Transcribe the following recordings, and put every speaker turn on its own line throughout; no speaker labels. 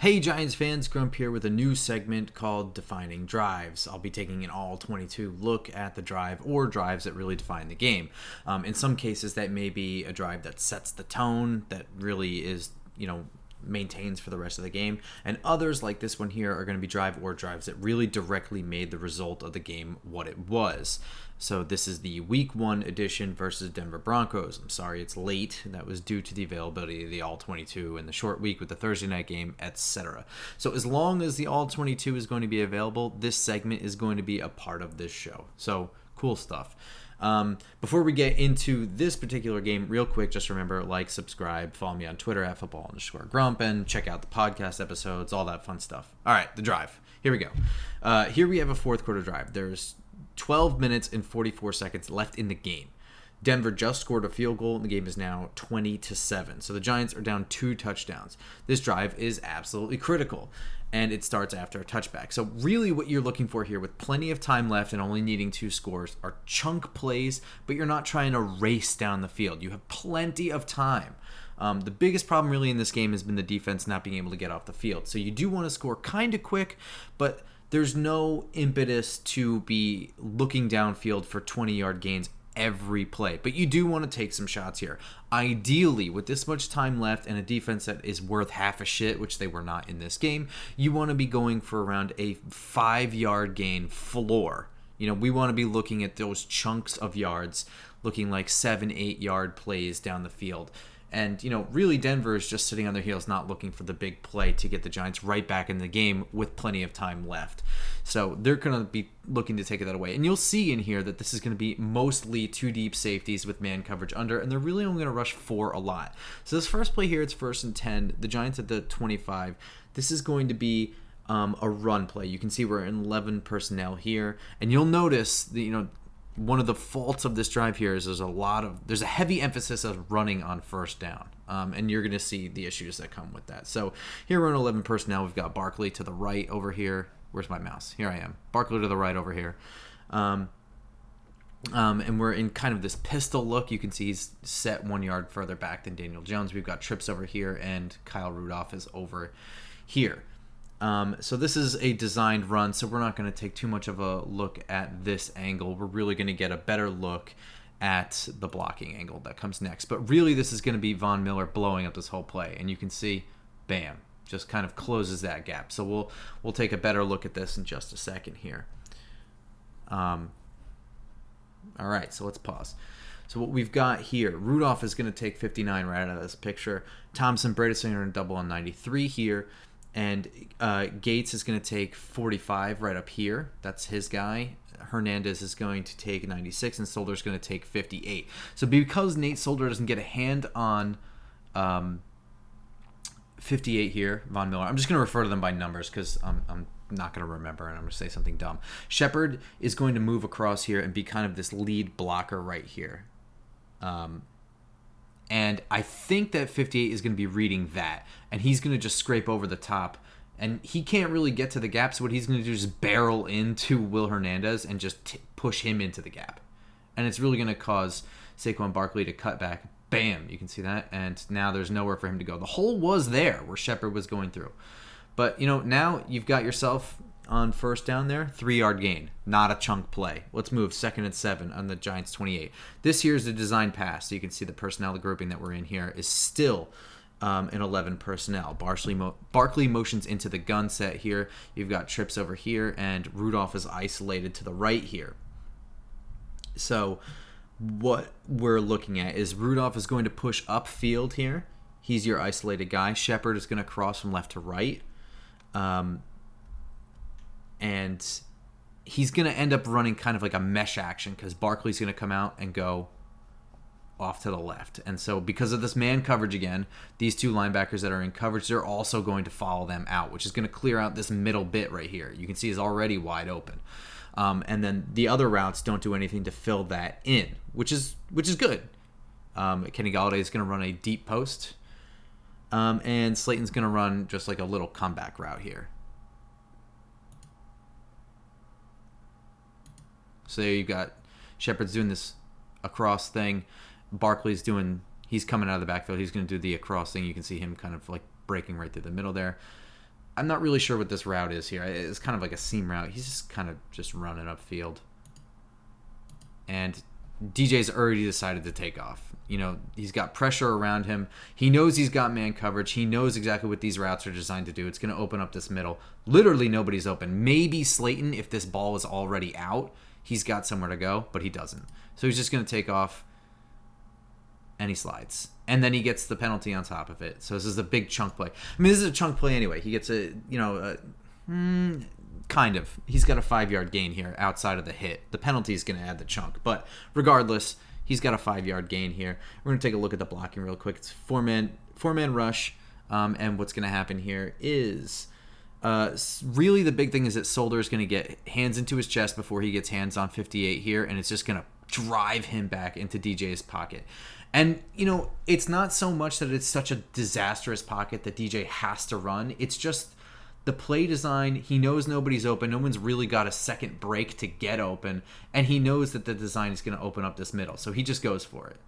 Hey Giants fans, Grump here with a new segment called Defining Drives. I'll be taking an all-22 look at the drive or drives that really define the game. In some cases, that may be a drive that sets the tone, that really is, maintains for the rest of the game. And others, like this one here, are going to be drive or drives that really directly made the result of the game what it was. So this is the Week 1 edition versus Denver Broncos. I'm sorry it's late. That was due to the availability of the All-22 and the short week with the Thursday night game, etc. So as long as the All-22 is going to be available, this segment is going to be a part of this show. So cool stuff. Before we get into this particular game, real quick, just remember, like, subscribe, follow me on Twitter at football_grump, and check out the podcast episodes, all that fun stuff. All right, the drive. Here we go. Here we have a fourth quarter drive. There's 12 minutes and 44 seconds left in the game. Denver just scored a field goal, and the game is now 20-7. So the Giants are down 2 touchdowns. This drive is absolutely critical, and it starts after a touchback. So really what you're looking for here, with plenty of time left and only needing 2 scores, are chunk plays, but you're not trying to race down the field. You have plenty of time. The biggest problem really in this game has been the defense not being able to get off the field. So you do want to score kind of quick, but there's no impetus to be looking downfield for 20-yard gains every play. But you do want to take some shots here. Ideally, with this much time left and a defense that is worth half a shit, which they were not in this game, you want to be going for around a 5-yard gain floor. We want to be looking at those chunks of yards, looking like 7-8 yard plays down the field. And, really Denver is just sitting on their heels, not looking for the big play to get the Giants right back in the game with plenty of time left. So they're going to be looking to take that away. And you'll see in here that this is going to be mostly 2 deep safeties with man coverage under, and they're really only going to rush 4 a lot. So this first play here, it's 1st and 10. The Giants at the 25. This is going to be a run play. You can see we're in 11 personnel here. And you'll notice that, one of the faults of this drive here is there's a heavy emphasis of running on first down, and you're going to see the issues that come with that. So here we're in 11 personnel. We've got Barkley to the right over here. Where's my mouse? Here I am. Barkley to the right over here. And we're in kind of this pistol look. You can see he's set 1 yard further back than Daniel Jones. We've got trips over here, and Kyle Rudolph is over here. So this is a designed run, so we're not going to take too much of a look at this angle. We're really going to get a better look at the blocking angle that comes next. But really, this is going to be Von Miller blowing up this whole play. And you can see, bam, just kind of closes that gap. So we'll take a better look at this in just a second here. All right, so let's pause. So what we've got here, Rudolph is going to take 59 right out of this picture. Thompson, Bredesen are going to double on 93 here. And Gates is going to take 45 right up here. That's his guy. Hernandez is going to take 96, and Solder's going to take 58. So because Nate Solder doesn't get a hand on 58 here, Von Miller, I'm just going to refer to them by numbers because I'm not going to remember, and I'm going to say something dumb. Shepard is going to move across here and be kind of this lead blocker right here. And I think that 58 is going to be reading that, and he's going to just scrape over the top, and he can't really get to the gap, so what he's going to do is barrel into Will Hernandez and just push him into the gap. And it's really going to cause Saquon Barkley to cut back. Bam, you can see that, and now there's nowhere for him to go. The hole was there where Shepard was going through. But, now you've got yourself on first down there, 3-yard gain, not a chunk play. Let's move 2nd and 7 on the Giants 28. This here is the design pass, so you can see the personnel grouping that we're in here is still in 11 personnel. Barkley motions into the gun set here. You've got trips over here, and Rudolph is isolated to the right here. So what we're looking at is Rudolph is going to push upfield here. He's your isolated guy. Shepard is going to cross from left to right. And he's going to end up running kind of like a mesh action because Barkley's going to come out and go off to the left. And so because of this man coverage again, these 2 linebackers that are in coverage, they're also going to follow them out, which is going to clear out this middle bit right here. You can see it's already wide open. And then the other routes don't do anything to fill that in, which is good. Kenny Golladay is going to run a deep post. And Slayton's going to run just like a little comeback route here. So there you've got Shepard's doing this across thing. Barkley's he's coming out of the backfield. He's going to do the across thing. You can see him kind of like breaking right through the middle there. I'm not really sure what this route is here. It's kind of like a seam route. He's just kind of just running upfield. And DJ's already decided to take off. You know, he's got pressure around him. He knows he's got man coverage. He knows exactly what these routes are designed to do. It's going to open up this middle. Literally nobody's open. Maybe Slayton, if this ball is already out, he's got somewhere to go, but he doesn't. So he's just going to take off, and he slides. And then he gets the penalty on top of it. So this is a big chunk play. I mean, this is a chunk play anyway. He gets kind of. He's got a 5-yard gain here outside of the hit. The penalty is going to add the chunk. But regardless, he's got a 5-yard gain here. We're going to take a look at the blocking real quick. It's four-man rush. And what's going to happen here is really the big thing is that Solder is going to get hands into his chest before he gets hands on 58 here. And it's just going to drive him back into DJ's pocket. And, you know, it's not so much that it's such a disastrous pocket that DJ has to run. It's just the play design. He knows nobody's open. No one's really got a second break to get open. And he knows that the design is going to open up this middle. So he just goes for it.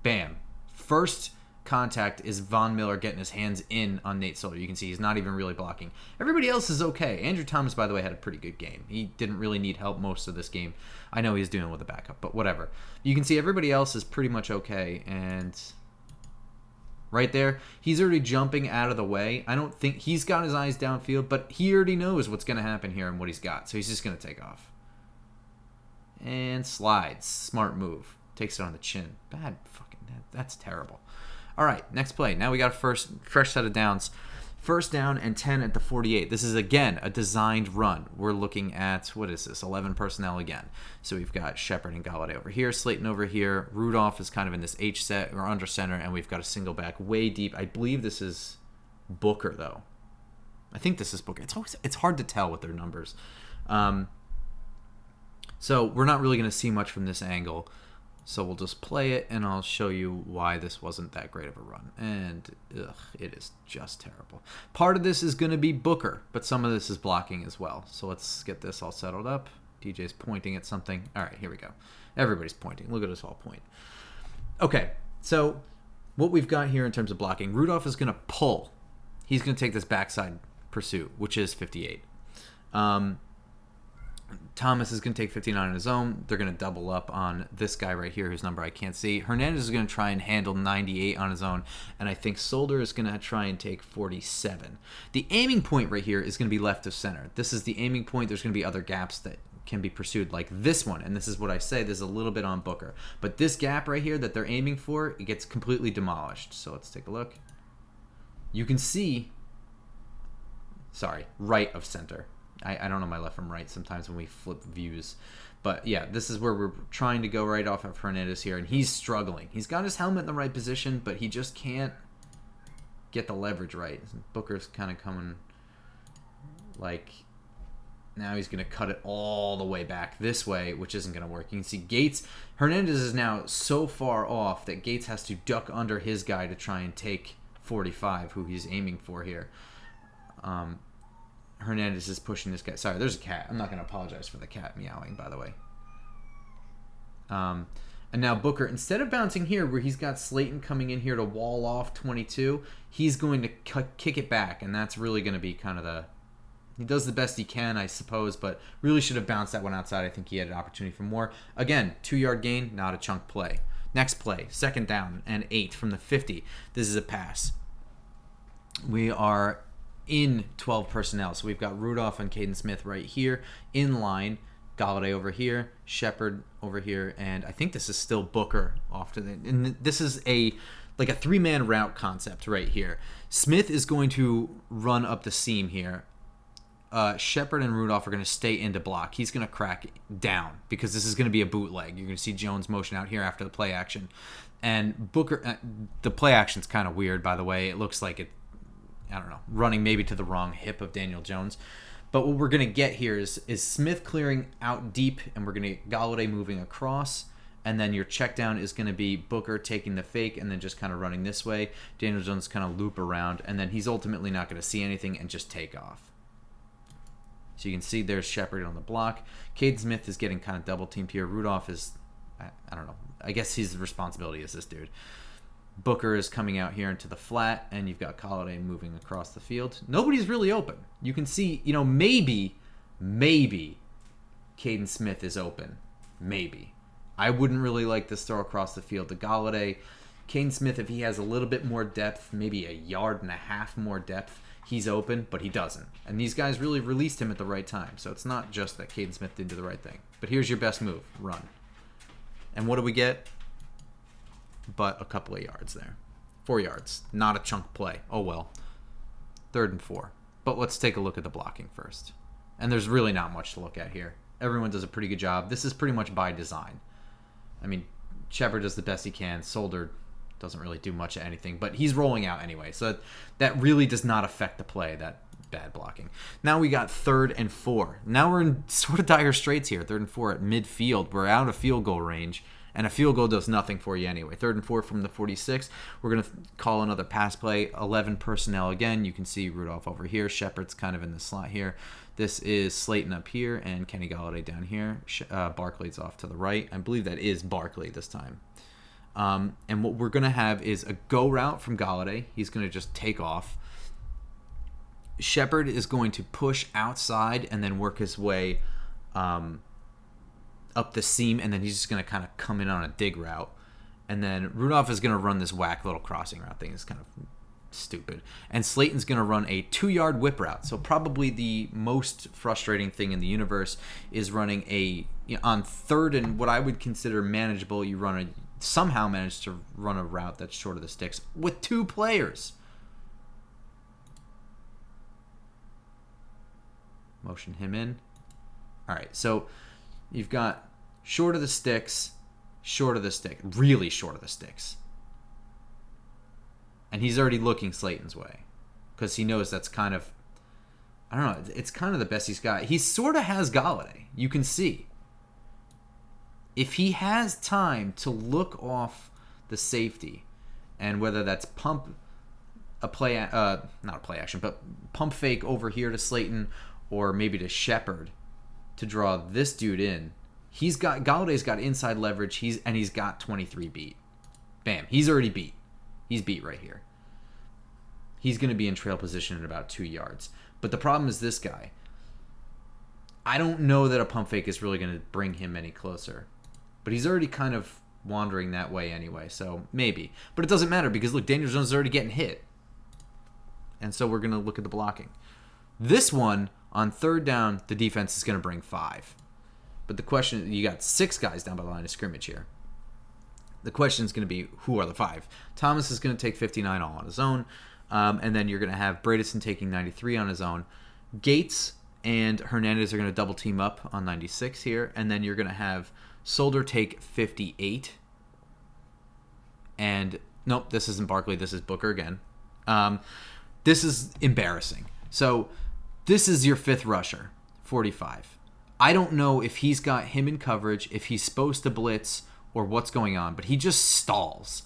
Bam. First contact is Von Miller getting his hands in on Nate Solder. You can see he's not even really blocking. Everybody else is okay. Andrew Thomas, by the way, had a pretty good game. He didn't really need help most of this game. I know he's doing with a backup, but whatever. You can see everybody else is pretty much okay. And right there, he's already jumping out of the way. I don't think he's got his eyes downfield, but he already knows what's going to happen here and what he's got. So he's just going to take off. And slides. Smart move. Takes it on the chin. Bad fucking... That's terrible. All right, next play. Now we got a fresh set of downs. First down and 10 at the 48. This is, again, a designed run. We're looking at, what is this, 11 personnel again. So we've got Shepard and Galladay over here, Slayton over here. Rudolph is kind of in this H set or under center, and we've got a single back way deep. I believe this is Booker, though. I think this is Booker. It's hard to tell with their numbers. So we're not really going to see much from this angle. So we'll just play it, and I'll show you why this wasn't that great of a run. And it is just terrible. Part of this is going to be Booker, but some of this is blocking as well. So let's get this all settled up. DJ's pointing at something. All right, here we go. Everybody's pointing. Look at us all point. Okay, so what we've got here in terms of blocking, Rudolph is going to pull. He's going to take this backside pursuit, which is 58. Thomas is going to take 59 on his own. They're going to double up on this guy right here, whose number I can't see. Hernandez is going to try and handle 98 on his own, and I think Solder is going to try and take 47. The aiming point right here is going to be left of center. This is the aiming point. There's going to be other gaps that can be pursued, like this one, and this is what I say. There's a little bit on Booker. But this gap right here that they're aiming for, it gets completely demolished. So let's take a look. You can see, right of center. I don't know my left from right sometimes when we flip views. But yeah, this is where we're trying to go right off of Hernandez here, and he's struggling. He's got his helmet in the right position, but he just can't get the leverage right. Booker's kind of coming like... Now he's going to cut it all the way back this way, which isn't going to work. You can see Gates... Hernandez is now so far off that Gates has to duck under his guy to try and take 45, who he's aiming for here. Hernandez is pushing this guy. Sorry, there's a cat. I'm not going to apologize for the cat meowing, by the way. And now Booker, instead of bouncing here where he's got Slayton coming in here to wall off 22, he's going to kick it back, and that's really going to be kind of the... He does the best he can, I suppose, but really should have bounced that one outside. I think he had an opportunity for more. Again, 2-yard gain, not a chunk play. Next play, second down and 8 from the 50. This is a pass. We are in 12 personnel. So we've got Rudolph and Caden Smith right here in line. Galladay over here, Shepard over here, and I think this is still Booker off to the... And this is a 3-man route concept right here. Smith is going to run up the seam here. Shepard and Rudolph are going to stay into block. He's going to crack down because this is going to be a bootleg. You're going to see Jones motion out here after the play action. And Booker... the play action's kind of weird, by the way. It looks like it... I don't know, running maybe to the wrong hip of Daniel Jones. But what we're going to get here is Smith clearing out deep, and we're going to get Galladay moving across, and then your check down is going to be Booker taking the fake and then just kind of running this way. Daniel Jones kind of loop around, and then he's ultimately not going to see anything and just take off. So you can see there's Shepard on the block. Cade Smith is getting kind of double teamed here. Rudolph is, I don't know, I guess his responsibility is this dude. Booker is coming out here into the flat, and you've got Galladay moving across the field. Nobody's really open. You can see, maybe Caden Smith is open. Maybe. I wouldn't really like this throw across the field to Galladay. Caden Smith, if he has a little bit more depth, maybe 1.5 yards more depth, he's open, but he doesn't. And these guys really released him at the right time. So it's not just that Caden Smith didn't do the right thing. But here's your best move. Run. And what do we get? But a couple of yards there. 4 yards. Not a chunk play. Oh, well. 3rd and 4. But let's take a look at the blocking first. And there's really not much to look at here. Everyone does a pretty good job. This is pretty much by design. I mean, Shepard does the best he can. Solder doesn't really do much of anything. But he's rolling out anyway. So that really does not affect the play, that bad blocking. Now we got 3rd and 4. Now we're in sort of dire straits here. 3rd and 4 at midfield. We're out of field goal range. And a field goal does nothing for you anyway. 3rd and 4 from the 46. We're going to call another pass play. 11 personnel again. You can see Rudolph over here. Shepard's kind of in the slot here. This is Slayton up here and Kenny Galladay down here. Barkley's off to the right. I believe that is Barkley this time. And what we're going to have is a go route from Galladay. He's going to just take off. Shepard is going to push outside and then work his way up the seam, and then he's just going to kind of come in on a dig route. And then Rudolph is going to run this whack little crossing route thing. It's kind of stupid. And Slayton's going to run a 2-yard whip route. So probably the most frustrating thing in the universe is running on 3rd and what I would consider manageable, you somehow manage to run a route that's short of the sticks with 2 players. Motion him in. All right, so you've got short of the sticks, really short of the sticks. And he's already looking Slayton's way because he knows that's kind of, I don't know, it's kind of the best he's got. He sort of has Galladay. You can see. If he has time to look off the safety, and whether that's pump fake over here to Slayton or maybe to Shepard, to draw this dude in, Galladay's got inside leverage. He's got 23 beat. Bam, he's already beat. He's beat right here. He's going to be in trail position at about 2 yards. But the problem is this guy. I don't know that a pump fake is really going to bring him any closer. But he's already kind of wandering that way anyway, so maybe. But it doesn't matter because, look, Daniel Jones is already getting hit. And so we're going to look at the blocking. This one, on 3rd down, the defense is going to bring 5. But the question, you got 6 guys down by the line of scrimmage here. The question is going to be, who are the 5? Thomas is going to take 59 all on his own. And then you're going to have Bradison taking 93 on his own. Gates and Hernandez are going to double team up on 96 here. And then you're going to have Solder take 58. And, nope, this isn't Barkley. This is Booker again. This is embarrassing. So this is your 5th rusher, 45. I don't know if he's got him in coverage, if he's supposed to blitz, or what's going on, but he just stalls.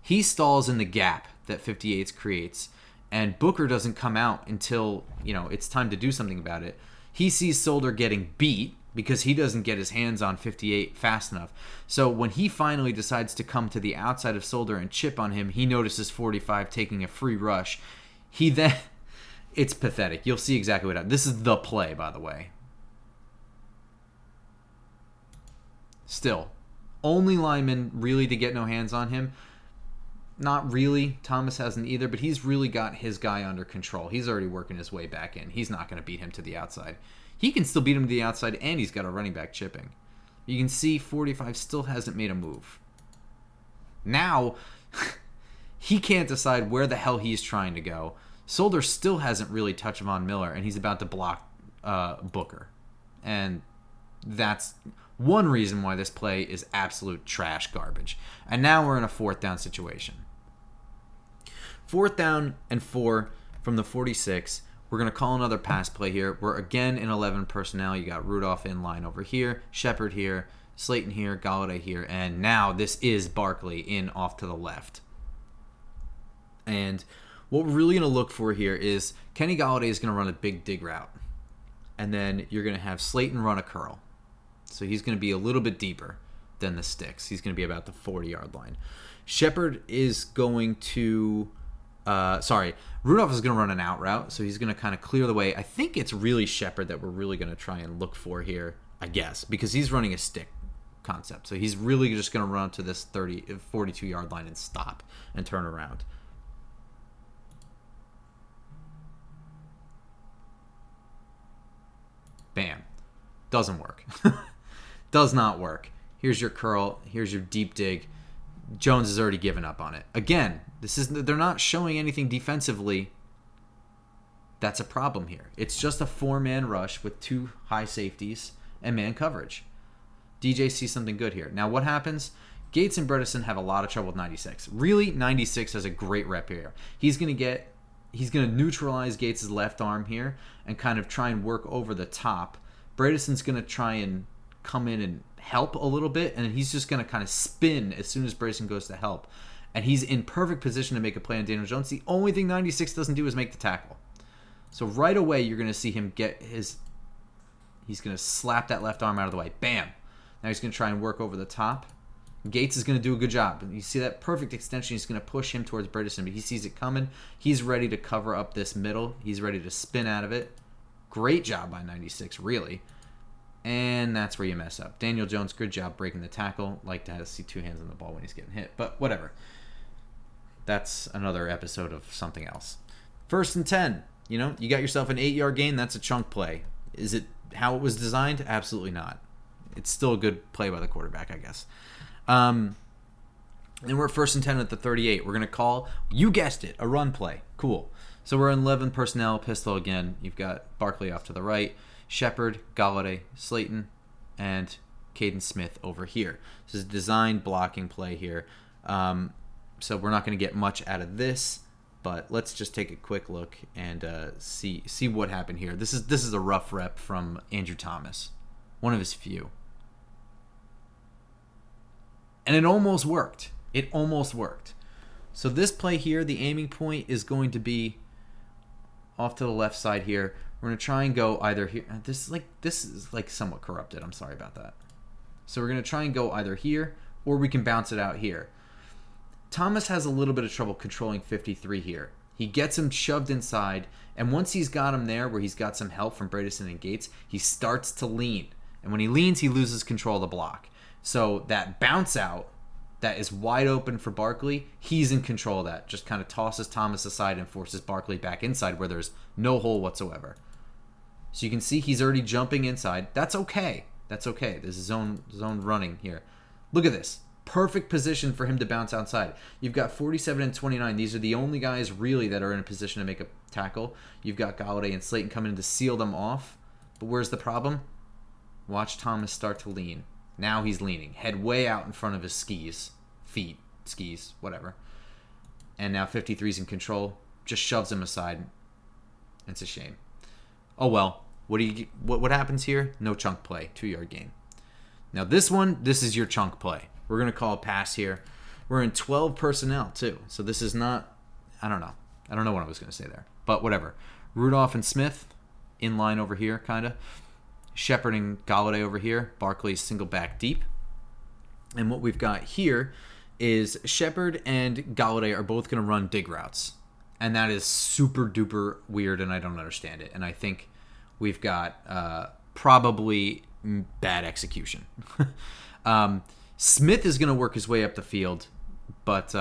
He stalls in the gap that 58 creates, and Booker doesn't come out until, it's time to do something about it. He sees Solder getting beat because he doesn't get his hands on 58 fast enough. So when he finally decides to come to the outside of Solder and chip on him, he notices 45 taking a free rush. It's pathetic. You'll see exactly what happened. This is the play, by the way. Still, only lineman really to get no hands on him. Not really. Thomas hasn't either, but he's really got his guy under control. He's already working his way back in. He's not going to beat him to the outside. He can still beat him to the outside, and he's got a running back chipping. You can see 45 still hasn't made a move. Now, he can't decide where the hell he's trying to go. Solder still hasn't really touched Von Miller, and he's about to block Booker. And that's one reason why this play is absolute trash garbage. And now we're in a 4th down situation. 4th down and 4 from the 46. We're going to call another pass play here. We're again in 11 personnel. You got Rudolph in line over here, Shepard here, Slayton here, Galladay here, and now this is Barkley in off to the left. And what we're really going to look for here is Kenny Galladay is going to run a big dig route. And then you're going to have Slayton run a curl. So he's going to be a little bit deeper than the sticks. He's going to be about the 40-yard line. Shepard is going to... Rudolph is going to run an out route, so he's going to kind of clear the way. I think it's really Shepard that we're really going to try and look for here, I guess, because he's running a stick concept. So he's really just going to run to this 42-yard line and stop and turn around. Bam. Doesn't work. Does not work. Here's your curl. Here's your deep dig. Jones has already given up on it. Again, they're not showing anything defensively. That's a problem here. It's just a 4-man rush with 2 high safeties and man coverage. DJ sees something good here. Now what happens? Gates and Bredesen have a lot of trouble with 96. Really, 96 has a great rep here. He's going to neutralize Gates' left arm here and kind of try and work over the top. Bredesen's going to try and come in and help a little bit, and he's just going to kind of spin as soon as Bredesen goes to help. And he's in perfect position to make a play on Daniel Jones. The only thing 96 doesn't do is make the tackle. So right away, you're going to see him he's going to slap that left arm out of the way. Bam! Now he's going to try and work over the top. Gates is going to do a good job. And you see that perfect extension. He's going to push him towards Bredesen, but he sees it coming. He's ready to cover up this middle. He's ready to spin out of it. Great job by 96, really. And that's where you mess up. Daniel Jones, good job breaking the tackle. Like to see 2 hands on the ball when he's getting hit. But whatever. That's another episode of something else. 1st and 10. You got yourself an 8-yard gain. That's a chunk play. Is it how it was designed? Absolutely not. It's still a good play by the quarterback, I guess. And we're 1st and 10 at the 38. We're going to call, you guessed it, a run play. Cool. So we're in 11 personnel, pistol again. You've got Barkley off to the right. Shepard, Galladay, Slayton, and Caden Smith over here. This is a design blocking play here. So we're not going to get much out of this, but let's just take a quick look and see what happened here. This is a rough rep from Andrew Thomas, one of his few. And it almost worked. So this play here, the aiming point is going to be off to the left side here. We're going to try and go either here. This is like somewhat corrupted. I'm sorry about that. So we're going to try and go either here, or we can bounce it out here. Thomas has a little bit of trouble controlling 53 here. He gets him shoved inside, and once he's got him there where he's got some help from Bredesen and Gates, he starts to lean. And when he leans, he loses control of the block. So that bounce out that is wide open for Barkley, he's in control of that. Just kind of tosses Thomas aside and forces Barkley back inside where there's no hole whatsoever. So you can see he's already jumping inside. That's okay. This is zone running here. Look at this. Perfect position for him to bounce outside. You've got 47 and 29. These are the only guys really that are in a position to make a tackle. You've got Galladay and Slayton coming in to seal them off. But where's the problem? Watch Thomas start to lean. Now he's leaning. Head way out in front of his feet, whatever. And now 53's in control. Just shoves him aside. It's a shame. Oh well. What happens here? No chunk play. 2-yard gain. Now this is your chunk play. We're going to call a pass here. We're in 12 personnel too. So this is not, I don't know what I was going to say there. But whatever. Rudolph and Smith in line over here, kind of. Shepard and Galladay over here. Barkley single back deep. And what we've got here is Shepard and Galladay are both going to run dig routes. And that is super duper weird, and I don't understand it. And I think we've got probably bad execution. Smith is going to work his way up the field, but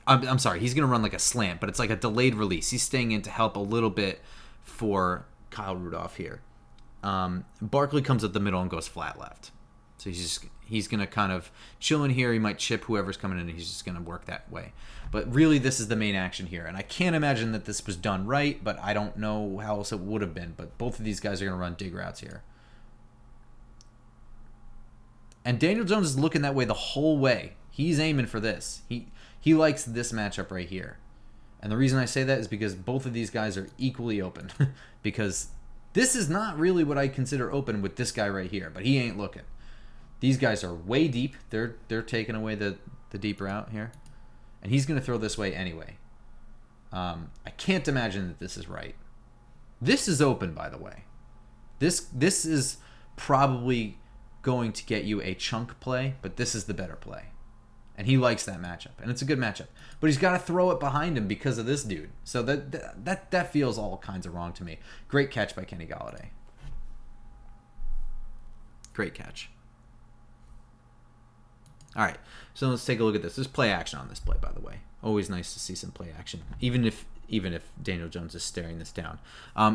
I'm sorry, he's going to run like a slant, but it's like a delayed release. He's staying in to help a little bit for Kyle Rudolph here. Barkley comes up the middle and goes flat left. So he's going to kind of chill in here. He might chip whoever's coming in, and he's just going to work that way. But really, this is the main action here. And I can't imagine that this was done right, but I don't know how else it would have been. But both of these guys are going to run dig routes here. And Daniel Jones is looking that way the whole way. He's aiming for this. He likes this matchup right here. And the reason I say that is because both of these guys are equally open. Because this is not really what I consider open with this guy right here. But he ain't looking. These guys are way deep. They're taking away the deep route here. And he's going to throw this way anyway. I can't imagine that this is right. This is open, by the way. This is probably going to get you a chunk play, but this is the better play. And he likes that matchup, and it's a good matchup. But he's got to throw it behind him because of this dude. So that feels all kinds of wrong to me. Great catch by Kenny Golladay. Great catch. All right, so let's take a look at this. There's play action on this play, by the way. Always nice to see some play action, even if Daniel Jones is staring this down.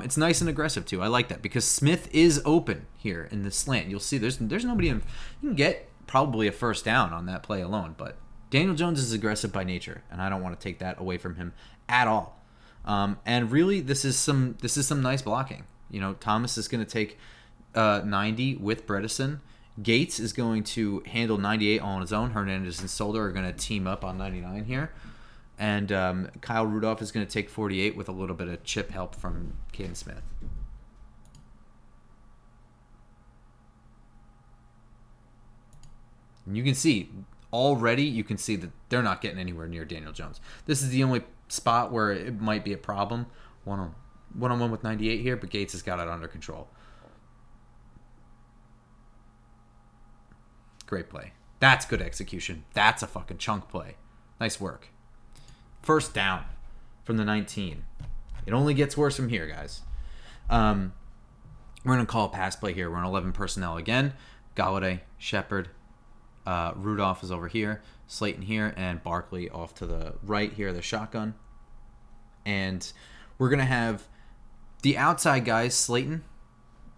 It's nice and aggressive, too. I like that because Smith is open here in the slant. You'll see there's nobody in. You can get probably a first down on that play alone, but Daniel Jones is aggressive by nature, and I don't want to take that away from him at all. And really, this is some nice blocking. You know, Thomas is going to take 90 with Bredesen. Gates is going to handle 98 on his own. Hernandez and Solder are going to team up on 99 here. And Kyle Rudolph is going to take 48 with a little bit of chip help from Caden Smith. And you can see that they're not getting anywhere near Daniel Jones. This is the only spot where it might be a problem. One-on-one with 98 here, but Gates has got it under control. Great play. That's good execution. That's a fucking chunk play. Nice work. First down from the 19. It only gets worse from here, guys. We're going to call a pass play here. We're on 11 personnel again. Golladay, Shepard, Rudolph is over here, Slayton here, and Barkley off to the right here, the shotgun. And we're going to have the outside guys, Slayton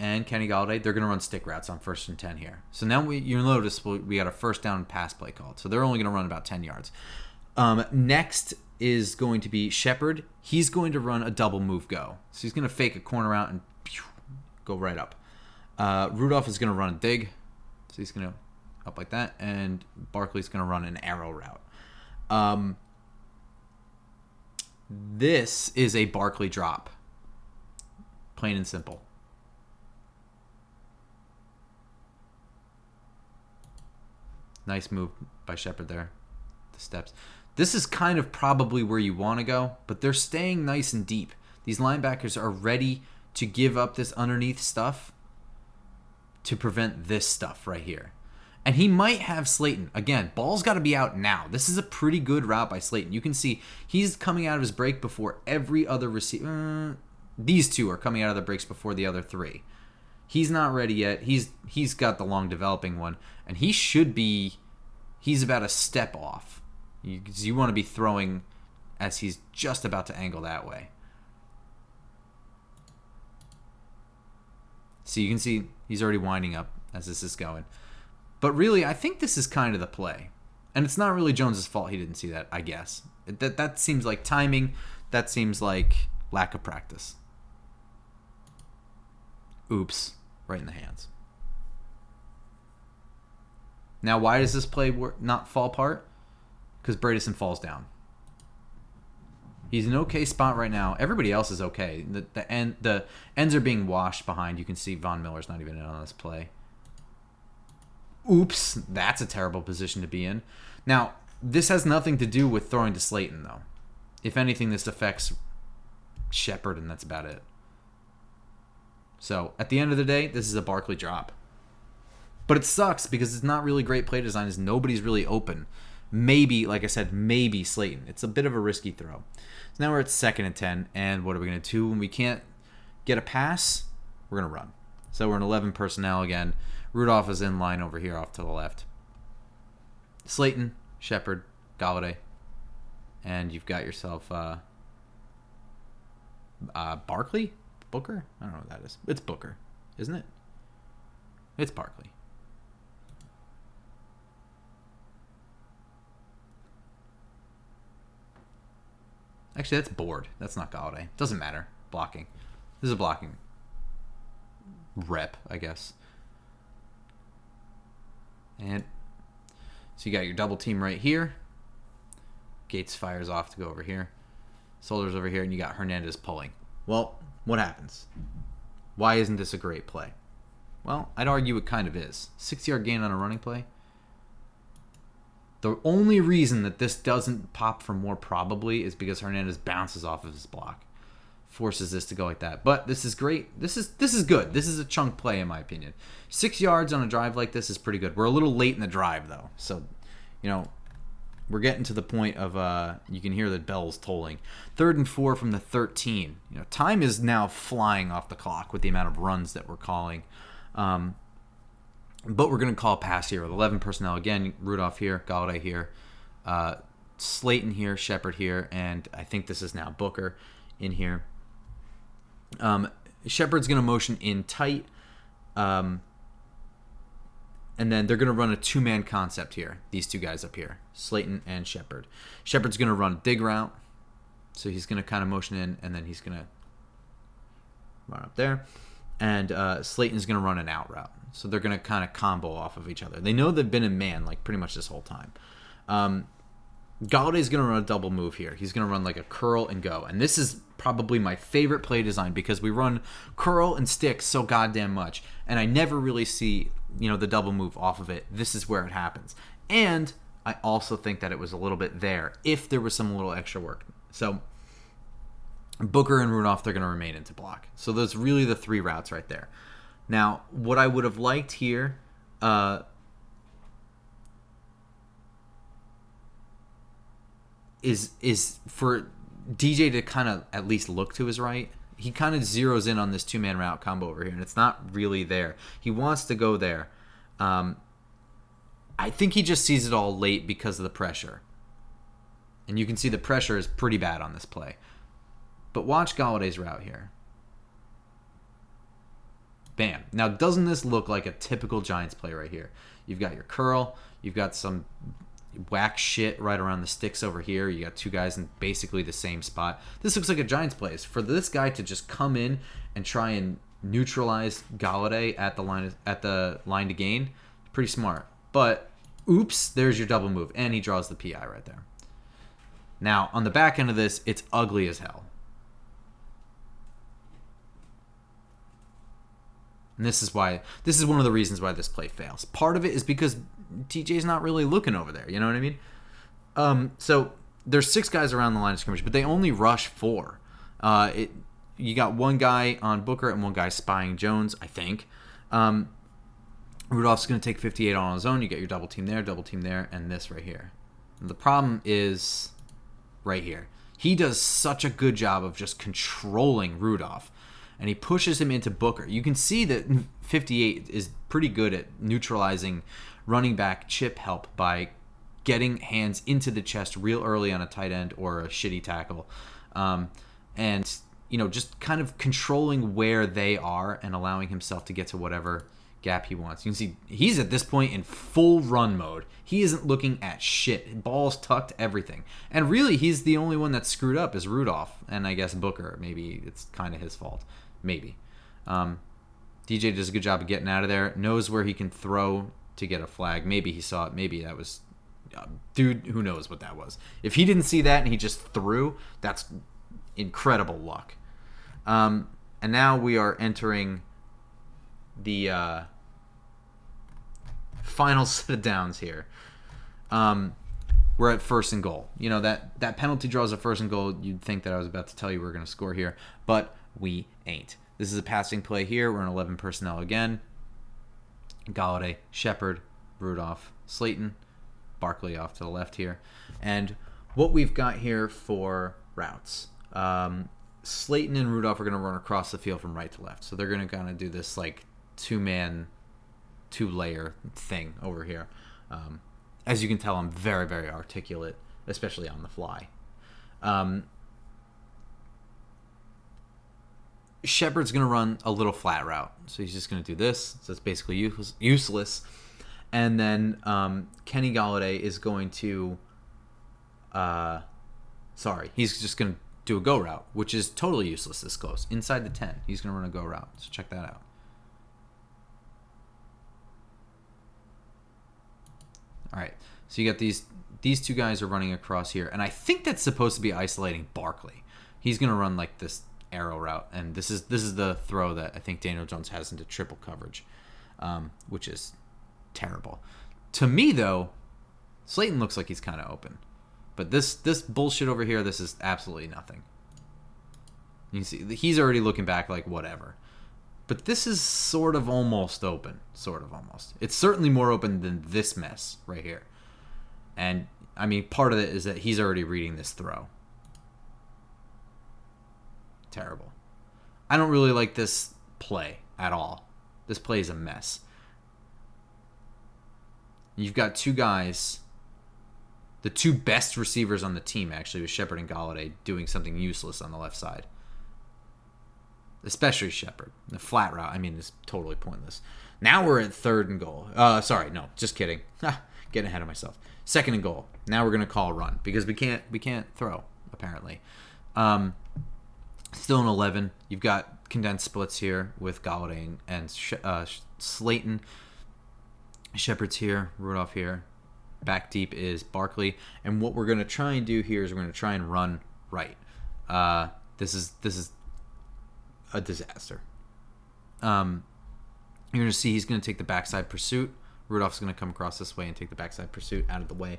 and Kenny Golladay, they're going to run stick routes on 1st and 10 here. So now you'll notice we got a first down pass play called. So they're only going to run about 10 yards. Next is going to be Shepard. He's going to run a double move go. So he's going to fake a corner out and go right up. Rudolph is going to run a dig. So he's going to up like that. And Barkley's going to run an arrow route. This is a Barkley drop. Plain and simple. Nice move by Shepard there. The steps. This is kind of probably where you want to go, but they're staying nice and deep. These linebackers are ready to give up this underneath stuff to prevent this stuff right here. And he might have Slayton. Again, ball's got to be out now. This is a pretty good route by Slayton. You can see he's coming out of his break before every other receiver. These two are coming out of the breaks before the other three. He's not ready yet. He's got the long developing one, and he's about a step off. You want to be throwing as he's just about to angle that way. So you can see he's already winding up as this is going. But really, I think this is kind of the play. And it's not really Jones's fault he didn't see that, I guess. That seems like timing. That seems like lack of practice. Oops. Right in the hands. Now, why does this play not fall apart? Because Bredesen falls down. He's in an okay spot right now. Everybody else is okay. The ends are being washed behind. You can see Von Miller's not even in on this play. Oops. That's a terrible position to be in. Now, this has nothing to do with throwing to Slayton, though. If anything, this affects Shepard, and that's about it. So, at the end of the day, this is a Barkley drop. But it sucks because it's not really great play design as nobody's really open. Maybe, like I said, maybe Slayton. It's a bit of a risky throw. So now we're at 2nd and 10, and what are we going to do when we can't get a pass? We're going to run. So we're in 11 personnel again. Rudolph is in line over here off to the left. Slayton, Shepard, Golladay. And you've got yourself Barkley? Booker? I don't know what that is. It's Booker, isn't it? It's Barkley. Actually, that's Board. That's not Golladay. Doesn't matter. Blocking. This is a blocking rep, I guess. And so you got your double team right here. Gates fires off to go over here. Solder's over here, and you got Hernandez pulling. Well, what happens? Why isn't this a great play? Well, I'd argue it kind of is. 6-yard gain on a running play. The only reason that this doesn't pop for more probably is because Hernandez bounces off of his block. forces this to go like that. But this is great. This is good. This is a chunk play in my opinion. 6 yards on a drive like this is pretty good. We're a little late in the drive though, so we're getting to the point of you can hear the bells tolling. 3rd and 4 from the 13. Time is now flying off the clock with the amount of runs that we're calling. But we're going to call a pass here with 11 personnel. Again, Rudolph here, Galladay here, Slayton here, Shepard here, and I think this is now Booker in here. Shepard's going to motion in tight, and then they're going to run a 2-man concept here, these 2 guys up here, Slayton and Shepard. Shepard's going to run a dig route, so he's going to kind of motion in, and then he's going to run up there. And Slayton's going to run an out route. So they're going to kind of combo off of each other. They know they've been in man like pretty much this whole time. Galladay's going to run a double move here. He's going to run like a curl and go. And this is probably my favorite play design because we run curl and stick so goddamn much. And I never really see, the double move off of it. This is where it happens. And I also think that it was a little bit there if there was some little extra work. So Booker and Rudolph, they're going to remain into block. So those really the 3 routes right there. Now, what I would have liked here is for DJ to kind of at least look to his right. He kind of zeroes in on this 2-man route combo over here, and it's not really there. He wants to go there. I think he just sees it all late because of the pressure. And you can see the pressure is pretty bad on this play. But watch Galladay's route here. Bam. Now, doesn't this look like a typical Giants play right here? You've got your curl. You've got some whack shit right around the sticks over here. You got 2 guys in basically the same spot. This looks like a Giants play. For this guy to just come in and try and neutralize Galladay at the line to gain, pretty smart. But, oops, there's your double move. And he draws the PI right there. Now, on the back end of this, it's ugly as hell. And this is one of the reasons why this play fails. Part of it is because TJ's not really looking over there. You know what I mean? So there's 6 guys around the line of scrimmage, but they only rush 4. You got 1 guy on Booker and 1 guy spying Jones, I think. Rudolph's going to take 58 on his own. You get your double team there, and this right here. And the problem is right here. He does such a good job of just controlling Rudolph. And he pushes him into Booker. You can see that 58 is pretty good at neutralizing running back chip help by getting hands into the chest real early on a tight end or a shitty tackle. And, just kind of controlling where they are and allowing himself to get to whatever gap he wants. You can see he's at this point in full run mode. He isn't looking at shit. Balls tucked, everything. And really, he's the only one that's screwed up is Rudolph. And I guess Booker. Maybe it's kind of his fault. Maybe. DJ does a good job of getting out of there. Knows where he can throw to get a flag. Maybe he saw it. Maybe that was... dude, who knows what that was. If he didn't see that and he just threw, that's incredible luck. And now we are entering the final set of downs here. We're at 1st and goal. That penalty draws a 1st and goal. You'd think that I was about to tell you we're going to score here, but we ain't. This is a passing play here. We're in 11 personnel again. Galladay, Shepard, Rudolph, Slayton, Barkley off to the left here. And what we've got here for routes. Slayton and Rudolph are going to run across the field from right to left. So they're going to kind of do this like 2-man, 2-layer thing over here. As you can tell, I'm very, very articulate, especially on the fly. Shepard's going to run a little flat route. So he's just going to do this. So it's basically useless. And then Kenny Galladay is going to... he's just going to do a go route, which is totally useless this close. Inside the 10, he's going to run a go route. So check that out. All right, so you got these 2 guys are running across here, and I think that's supposed to be isolating Barkley. He's going to run like this arrow route, and this is the throw that I think Daniel Jones has into triple coverage, which is terrible. To me, though, Slayton looks like he's kind of open, but this bullshit over here, this is absolutely nothing. You see, he's already looking back like whatever. But this is sort of almost open. Sort of almost. It's certainly more open than this mess right here. And, I mean, part of it is that he's already reading this throw. Terrible. I don't really like this play at all. This play is a mess. You've got two guys, the two best receivers on the team, actually, with Shepard and Galladay, doing something useless on the left side. Especially Shepard. The flat route, I mean, is totally pointless. Now we're at 3rd and goal. Sorry, no, just kidding. Getting ahead of myself. 2nd and goal. Now we're gonna call a run because we can't throw apparently. Still an 11. You've got condensed splits here with Galladay and Slayton. Shepard's here. Rudolph here. Back deep is Barkley. And what we're gonna try and do here is we're gonna try and run right. This is a disaster. You're going to see he's going to take the backside pursuit. Rudolph's going to come across this way and take the backside pursuit out of the way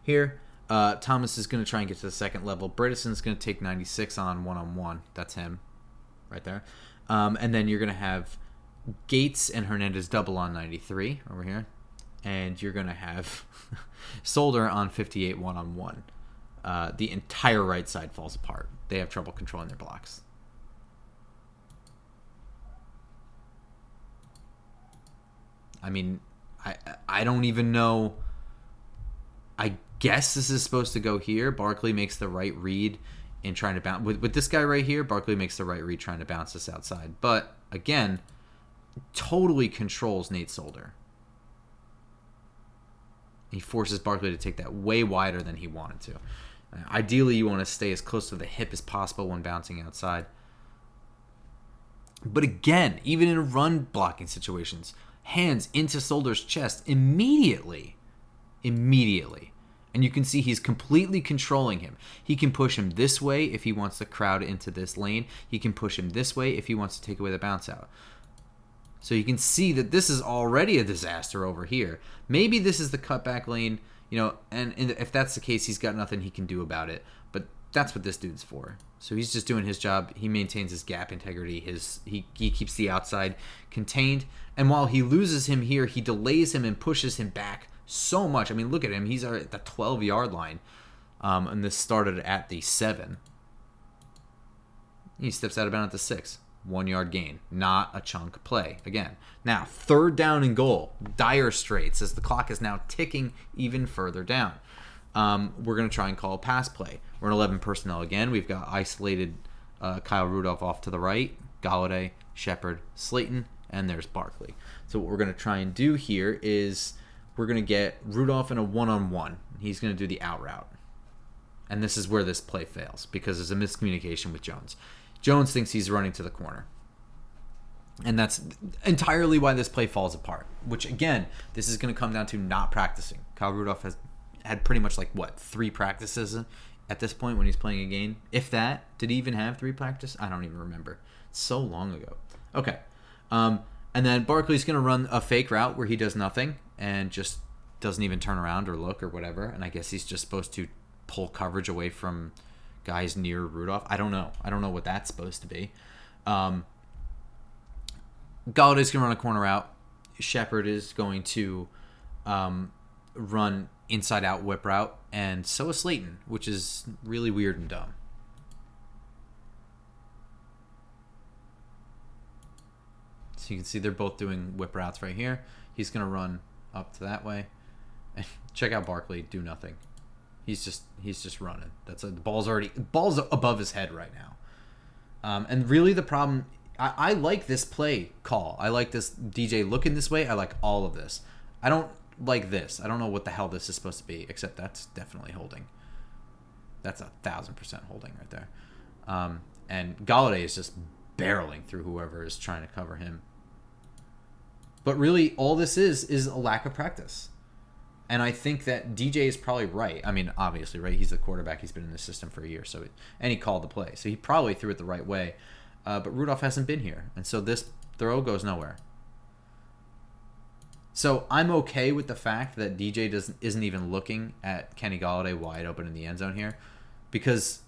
here. Thomas is going to try and get to the second level. Bredeson's going to take 96 on one-on-one. That's him right there. And then you're going to have Gates and Hernandez double on 93 over here. And you're going to have Solder on 58 one-on-one. The entire right side falls apart. They have trouble controlling their blocks. I mean, I don't even know. I guess this is supposed to go here. Barkley makes the right read in trying to bounce. With this guy right here, Barkley makes the right read trying to bounce this outside. But, again, totally controls Nate Solder. He forces Barkley to take that way wider than he wanted to. Ideally, you want to stay as close to the hip as possible when bouncing outside. But again, even in run blocking situations, hands into Solder's chest immediately. And you can see he's completely controlling him. He can push him this way if he wants to crowd into this lane. He can push him this way if he wants to take away the bounce out. So you can see that this is already a disaster over here. Maybe this is the cutback lane, and if that's the case, he's got nothing he can do about it. But that's what this dude's for. So he's just doing his job. He maintains his gap integrity. He keeps the outside contained. And while he loses him here, he delays him and pushes him back so much. I mean, look at him. He's at the 12-yard line. And this started at the 7. He steps out of bounds at the 6. 1-yard gain. Not a chunk play. Again. Now, 3rd down and goal. Dire straits as the clock is now ticking even further down. We're going to try and call a pass play. We're in 11 personnel again. We've got isolated Kyle Rudolph off to the right. Galladay, Shepard, Slayton, and there's Barkley. So what we're going to try and do here is we're going to get Rudolph in a one-on-one. He's going to do the out route. And this is where this play fails because there's a miscommunication with Jones. Jones thinks he's running to the corner. And that's entirely why this play falls apart. Which, again, this is going to come down to not practicing. Kyle Rudolph has had pretty much 3 practices at this point when he's playing a game. If that. Did he even have 3 practices? I don't even remember. It's so long ago. Okay. And then Barkley's going to run a fake route where he does nothing and just doesn't even turn around or look or whatever. And I guess he's just supposed to pull coverage away from guys near Rudolph. I don't know. I don't know what that's supposed to be. Galladay's going to run a corner route. Shepard is going to run inside-out whip route. And so is Slayton, which is really weird and dumb. So you can see they're both doing whip routes right here. He's going to run up to that way. And check out Barkley do nothing. He's just running. The ball's above his head right now. And really the problem, I like this play call. I like this DJ looking this way. I like all of this. I don't like this. I don't know what the hell this is supposed to be, except that's definitely holding. That's 1,000% holding right there. And Galladay is just barreling through whoever is trying to cover him. But really, all this is a lack of practice. And I think that DJ is probably right. I mean, obviously, right? He's the quarterback. He's been in the system for a year. And he called the play. So he probably threw it the right way. But Rudolph hasn't been here. And so this throw goes nowhere. So I'm okay with the fact that DJ isn't even looking at Kenny Galladay wide open in the end zone here. Because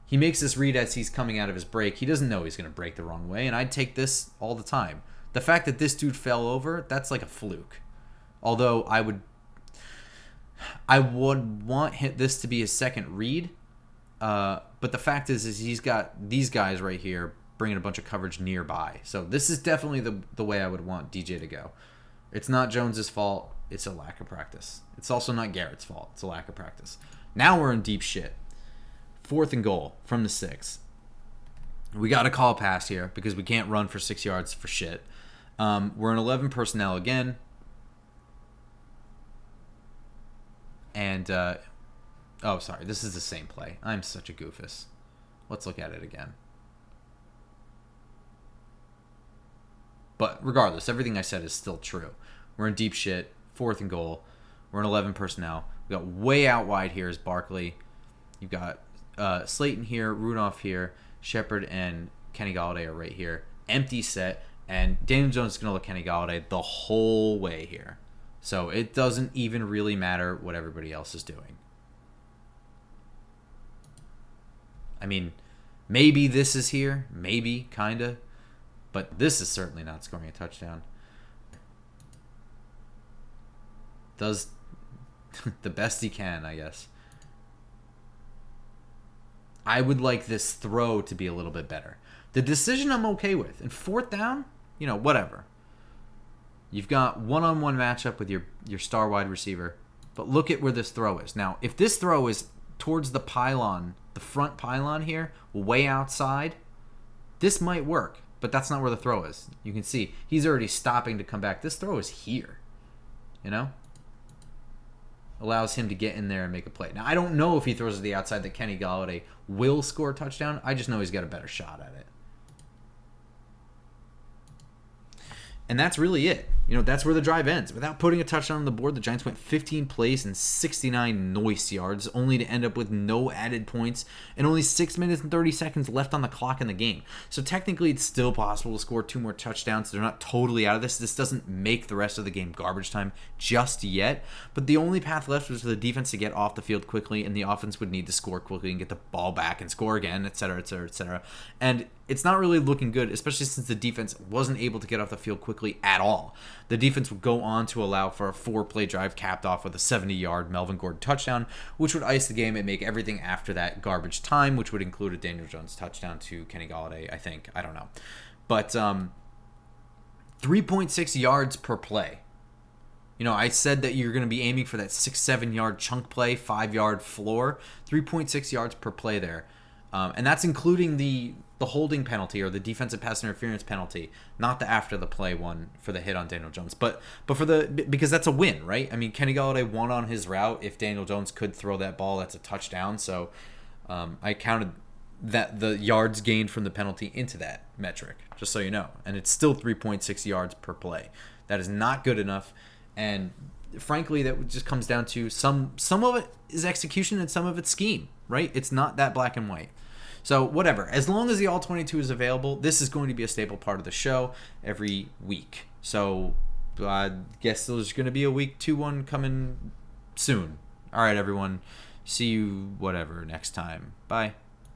He makes this read as he's coming out of his break. He doesn't know he's going to break the wrong way, and I'd take this all the time. The fact that this dude fell over, that's like a fluke. Although I would want this to be his second read, but the fact is he's got these guys right here bringing a bunch of coverage nearby. So this is definitely the way I would want DJ to go. It's not Jones's fault. It's a lack of practice. It's also not Garrett's fault. It's a lack of practice. Now we're in deep shit. 4th and goal from the 6. We got to call a pass here because we can't run for 6 yards for shit. We're in 11 personnel again. And, sorry, this is the same play. I'm such a goofus. Let's look at it again. But regardless, everything I said is still true. We're in deep shit. 4th and goal. We're in 11 personnel. We got way out wide here is Barkley. You've got Slayton here, Rudolph here, Shepard and Kenny Golladay are right here. Empty set, and Daniel Jones is going to look Kenny Golladay the whole way here. So it doesn't even really matter what everybody else is doing. I mean, maybe this is here. Maybe, kind of. But this is certainly not scoring a touchdown. Does the best he can, I guess. I would like this throw to be a little bit better. The decision I'm okay with. And 4th down, whatever. You've got one-on-one matchup with your star wide receiver. But look at where this throw is. Now, if this throw is towards the pylon, the front pylon here, way outside, this might work. But that's not where the throw is. You can see he's already stopping to come back. This throw is here. Allows him to get in there and make a play. Now, I don't know if he throws to the outside that Kenny Golladay will score a touchdown. I just know he's got a better shot at it. And that's really it. That's where the drive ends. Without putting a touchdown on the board, the Giants went 15 plays and 69 noise yards, only to end up with no added points and only 6 minutes and 30 seconds left on the clock in the game. So technically, it's still possible to score 2 more touchdowns. They're not totally out of this. This doesn't make the rest of the game garbage time just yet. But the only path left was for the defense to get off the field quickly, and the offense would need to score quickly and get the ball back and score again, etc., etc., etc. And it's not really looking good, especially since the defense wasn't able to get off the field quickly at all. The defense would go on to allow for a 4-play drive capped off with a 70-yard Melvin Gordon touchdown, which would ice the game and make everything after that garbage time, which would include a Daniel Jones touchdown to Kenny Golladay, I think. I don't know. But 3.6 yards per play. I said that you're going to be aiming for that 6-7 yard chunk play, 5-yard floor. 3.6 yards per play there. And that's including the holding penalty or the defensive pass interference penalty, not the after the play one for the hit on Daniel Jones. But because that's a win, right? I mean, Kenny Golladay won on his route. If Daniel Jones could throw that ball, that's a touchdown. So I counted that the yards gained from the penalty into that metric, just so you know. And it's still 3.6 yards per play. That is not good enough. And frankly, that just comes down to some of it is execution and some of it's scheme, right? It's not that black and white. So whatever, as long as the All-22 is available, this is going to be a staple part of the show every week. So I guess there's going to be a week 2-1 coming soon. All right, everyone. See you, whatever, next time. Bye.